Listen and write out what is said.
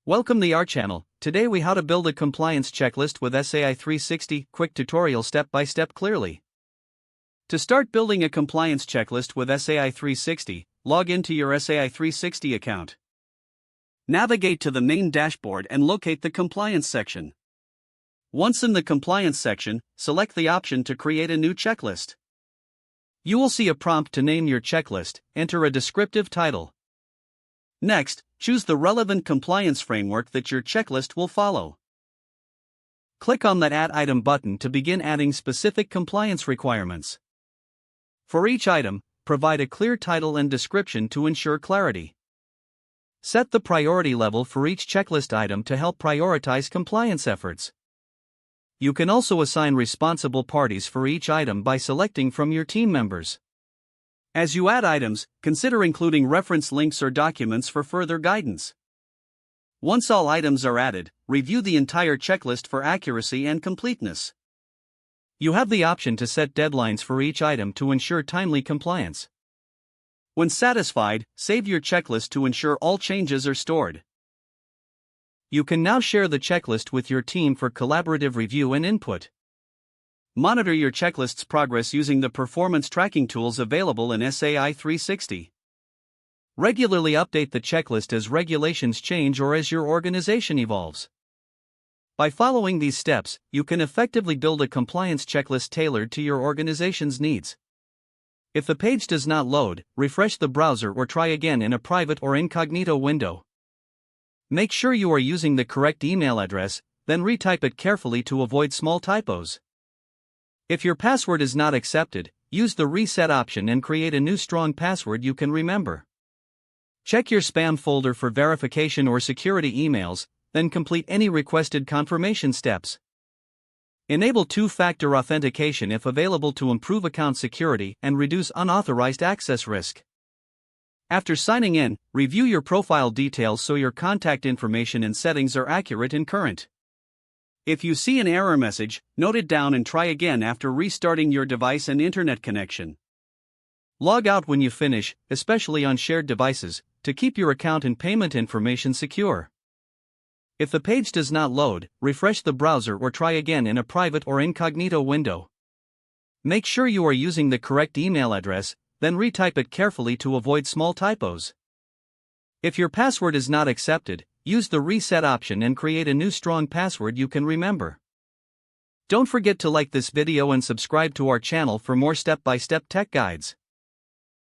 Welcome to our channel. Today we how to build a compliance checklist with SAI360 quick tutorial step by step clearly. To start building a compliance checklist with SAI360, log into your SAI360 account. Navigate to the main dashboard and locate the compliance section. Once in the compliance section, select the option to create a new checklist. You will see a prompt to name your checklist, enter a descriptive title. Next, choose the relevant compliance framework that your checklist will follow. Click on that Add Item button to begin adding specific compliance requirements. For each item, provide a clear title and description to ensure clarity. Set the priority level for each checklist item to help prioritize compliance efforts. You can also assign responsible parties for each item by selecting from your team members. As you add items, consider including reference links or documents for further guidance. Once all items are added, review the entire checklist for accuracy and completeness. You have the option to set deadlines for each item to ensure timely compliance. When satisfied, save your checklist to ensure all changes are stored. You can now share the checklist with your team for collaborative review and input. Monitor your checklist's progress using the performance tracking tools available in SAI360. Regularly update the checklist as regulations change or as your organization evolves. By following these steps, you can effectively build a compliance checklist tailored to your organization's needs. If the page does not load, refresh the browser or try again in a private or incognito window. Make sure you are using the correct email address, then retype it carefully to avoid small typos. If your password is not accepted, use the reset option and create a new strong password you can remember. Check your spam folder for verification or security emails, then complete any requested confirmation steps. Enable two-factor authentication if available to improve account security and reduce unauthorized access risk. After signing in, review your profile details so your contact information and settings are accurate and current. If you see an error message, note it down and try again after restarting your device and internet connection. Log out when you finish, especially on shared devices, to keep your account and payment information secure. If the page does not load, refresh the browser or try again in a private or incognito window. Make sure you are using the correct email address, then retype it carefully to avoid small typos. If your password is not accepted, use the reset option and create a new strong password you can remember. Don't forget to like this video and subscribe to our channel for more step-by-step tech guides.